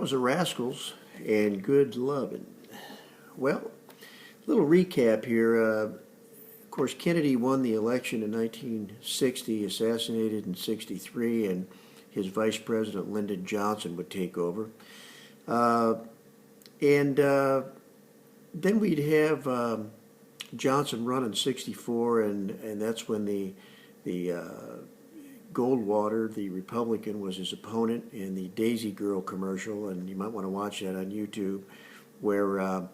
was the Rascals and Good Lovin'. Well, little recap here. Of course, Kennedy won the election in 1960, assassinated in 63, and his vice president, Lyndon Johnson, would take over. And then we'd have Johnson run in 64, and that's when the Goldwater, the Republican, was his opponent in the Daisy Girl commercial, and you might want to watch that on YouTube, where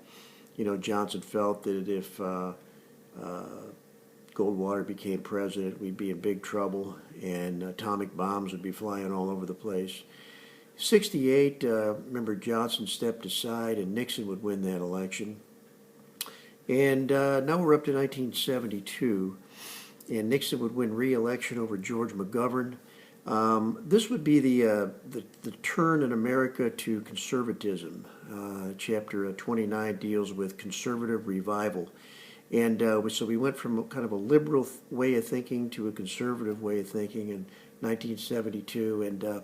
Johnson felt that if Goldwater became president, we'd be in big trouble, and atomic bombs would be flying all over the place. 68, remember Johnson stepped aside, and Nixon would win that election. And now we're up to 1972. And Nixon would win re-election over George McGovern. This would be the turn in America to conservatism. Chapter 29 deals with conservative revival. And so we went from kind of a liberal way of thinking to a conservative way of thinking in 1972. And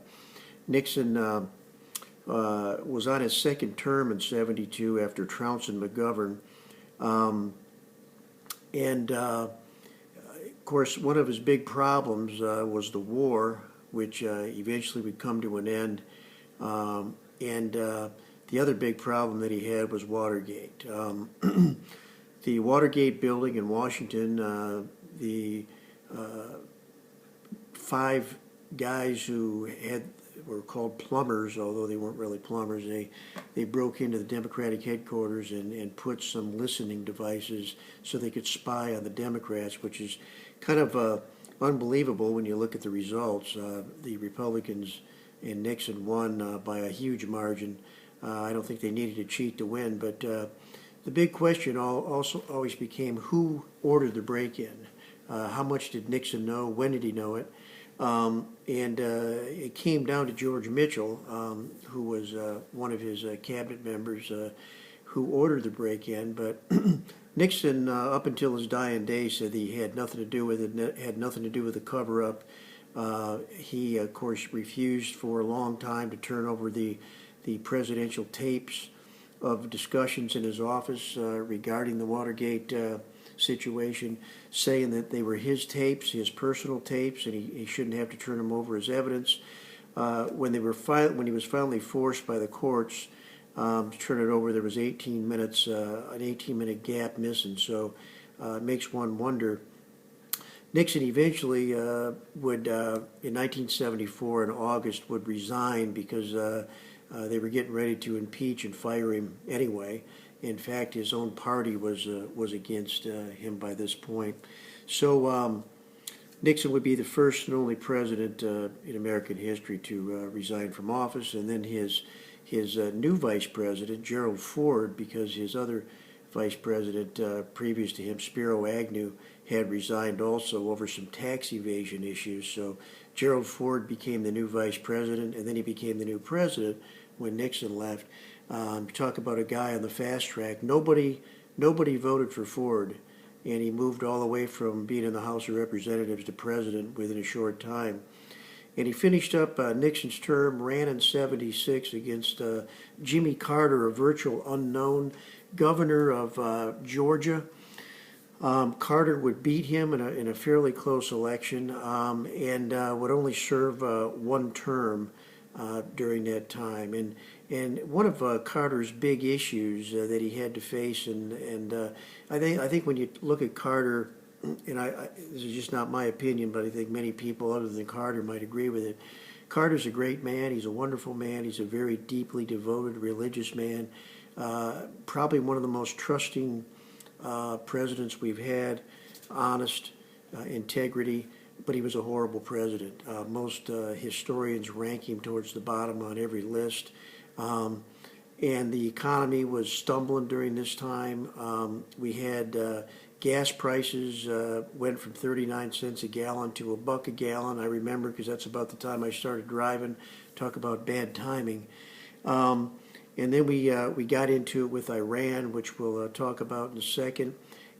Nixon was on his second term in 72 after trouncing McGovern. Of course, one of his big problems was the war, which eventually would come to an end. The other big problem that he had was Watergate. The Watergate building in Washington, the 5 guys who were called plumbers, although they weren't really plumbers, they broke into the Democratic headquarters and put some listening devices so they could spy on the Democrats, which is kind of unbelievable when you look at the results. The Republicans and Nixon won by a huge margin. I don't think they needed to cheat to win, but the big question also always became who ordered the break-in. How much did Nixon know? When did he know it? It came down to George Mitchell, who was one of his cabinet members, who ordered the break-in. But Nixon, up until his dying day, said he had nothing to do with it, had nothing to do with the cover-up. He, of course, refused for a long time to turn over the presidential tapes of discussions in his office regarding the Watergate situation, saying that they were his tapes, his personal tapes, and he shouldn't have to turn them over as evidence. When he was finally forced by the courts to turn it over, there was 18 minutes, an 18-minute gap missing. So it makes one wonder. Nixon eventually would, in 1974, in August, would resign because they were getting ready to impeach and fire him anyway. In fact, his own party was against him by this point. So Nixon would be the first and only president in American history to resign from office, and then his new vice president, Gerald Ford, because his other vice president previous to him, Spiro Agnew, had resigned also over some tax evasion issues. So Gerald Ford became the new vice president, and then he became the new president when Nixon left. Talk about a guy on the fast track. Nobody voted for Ford, and he moved all the way from being in the House of Representatives to president within a short time. And he finished up Nixon's term, ran in 76 against Jimmy Carter, a virtual unknown, governor of Georgia. Carter would beat him in a fairly close election and would only serve one term during that time. And one of Carter's big issues that he had to face, and I think when you look at Carter, and this is just not my opinion, but I think many people other than Carter might agree with it. Carter's a great man. He's a wonderful man. He's a very deeply devoted religious man. Probably one of the most trusting presidents we've had, honest, integrity, but he was a horrible president. Most historians rank him towards the bottom on every list. And the economy was stumbling during this time. We had gas prices went from 39 cents a gallon to $1 a gallon. I remember because that's about the time I started driving. Talk about bad timing. And then we got into it with Iran, which we'll talk about in a second,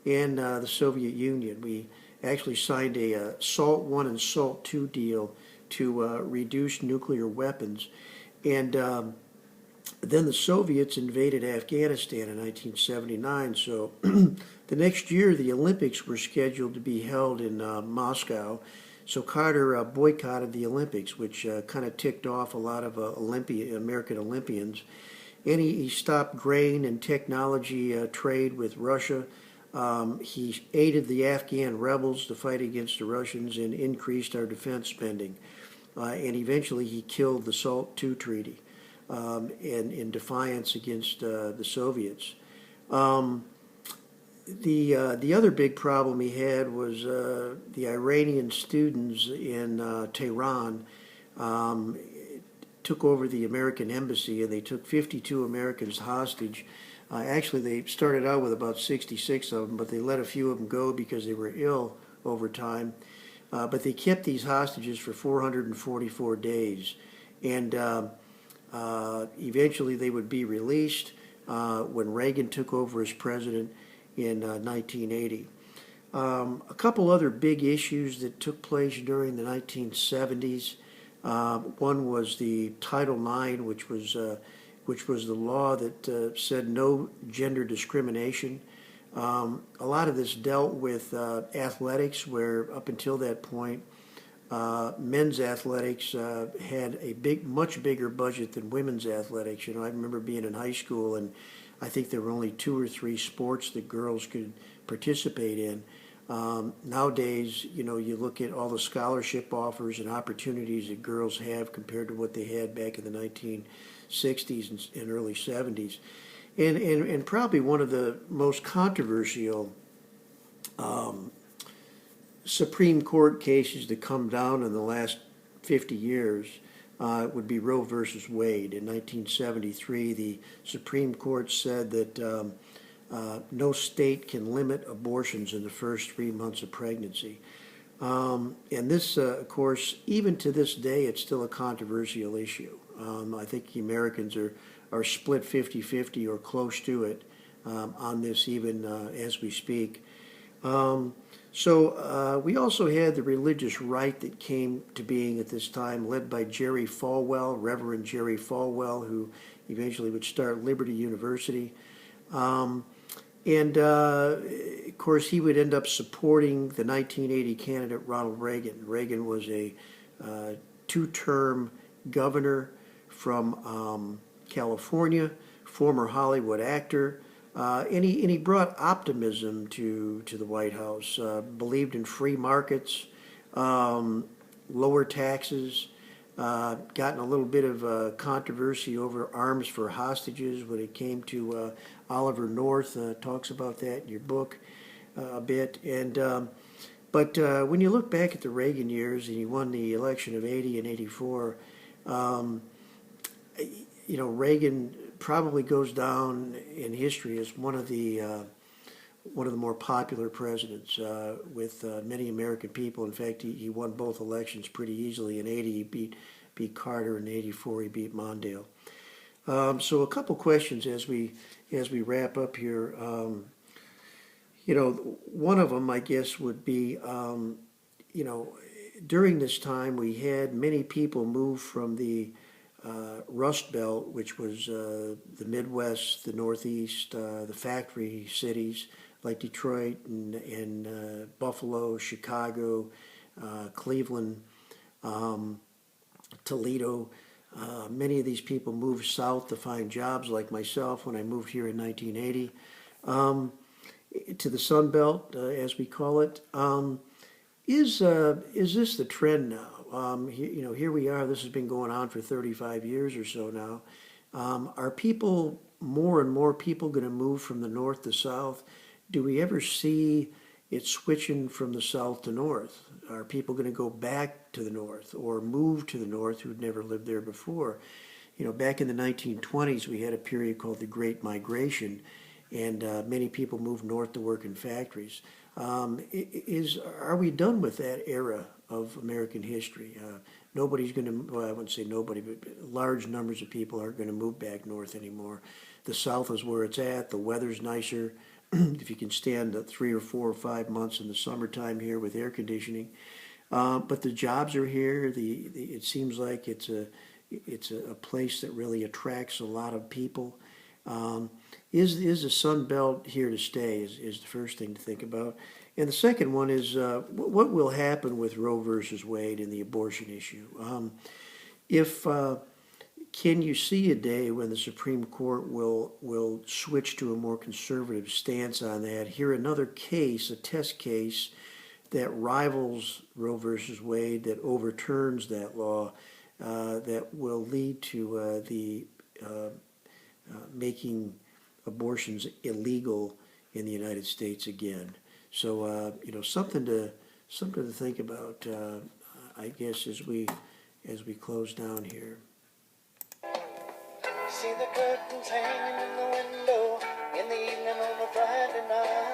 and the Soviet Union. We actually signed a SALT I and SALT II deal to reduce nuclear weapons. And Then the Soviets invaded Afghanistan in 1979. So the next year, the Olympics were scheduled to be held in Moscow. So Carter boycotted the Olympics, which kind of ticked off a lot of American Olympians. And he stopped grain and technology trade with Russia. He aided the Afghan rebels to fight against the Russians and increased our defense spending. And eventually he killed the SALT II Treaty in defiance against the Soviets. The other big problem he had was the Iranian students in Tehran took over the American embassy, and they took 52 Americans hostage. Actually, they started out with about 66 of them, but they let a few of them go because they were ill over time. But they kept these hostages for 444 days, and eventually they would be released when Reagan took over as president in 1980. A couple other big issues that took place during the 1970s. One was the Title IX, which was the law that said no gender discrimination. A lot of this dealt with athletics, where up until that point, men's athletics had a much bigger budget than women's athletics. I remember being in high school, and I think there were only 2 or 3 sports that girls could participate in. Nowadays, you look at all the scholarship offers and opportunities that girls have compared to what they had back in the 1960s and early 70s. And probably one of the most controversial Supreme Court cases that come down in the last 50 years would be Roe versus Wade. In 1973, the Supreme Court said that no state can limit abortions in the first 3 months of pregnancy. And this, of course, even to this day, it's still a controversial issue. I think the Americans are split 50-50 or close to it on this even as we speak. So we also had the religious right that came to being at this time, led by Jerry Falwell, Reverend Jerry Falwell, who eventually would start Liberty University. And of course, he would end up supporting the 1980 candidate Ronald Reagan. Reagan was a 2-term governor from California, former Hollywood actor, and he brought optimism to the White House. Believed in free markets, lower taxes. Gotten a little bit of controversy over arms for hostages when it came to Oliver North. Talks about that in your book a bit. But when you look back at the Reagan years, and he won the election of 80 and 84, Reagan probably goes down in history as one of the more popular presidents with many American people. In fact, he won both elections pretty easily. In 80, he beat Carter, and in 84, he beat Mondale. So a couple questions as we wrap up here. One of them, I guess, would be, during this time we had many people move from the Rust Belt, which was the Midwest, the Northeast, the factory cities like Detroit and Buffalo, Chicago, Cleveland, Toledo. Many of these people moved south to find jobs, like myself when I moved here in 1980, to the Sun Belt, as we call it. Is this the trend now? Here we are. This has been going on for 35 years or so now. Are people, more and more people, going to move from the north to south? Do we ever see it switching from the south to north? Are people going to go back to the north or move to the north who'd never lived there before? Back in the 1920s, we had a period called the Great Migration, and many people moved north to work in factories. Are we done with that era of American history? Nobody's going to, well, I wouldn't say nobody, but large numbers of people aren't going to move back north anymore. The south is where it's at. The weather's nicer. If you can stand 3 or 4 or 5 months in the summertime here with air conditioning. But the jobs are here. It seems like it's it's a place that really attracts a lot of people. Is the Sun Belt here to stay is the first thing to think about. And the second one is what will happen with Roe versus Wade and the abortion issue. If Can you see a day when the Supreme Court will switch to a more conservative stance on that? Hear another case, a test case that rivals Roe versus Wade, that overturns that law, that will lead to the making abortions illegal in the United States again. So something to think about. I guess as we close down here. See the curtains hanging in the window in the evening on a Friday night.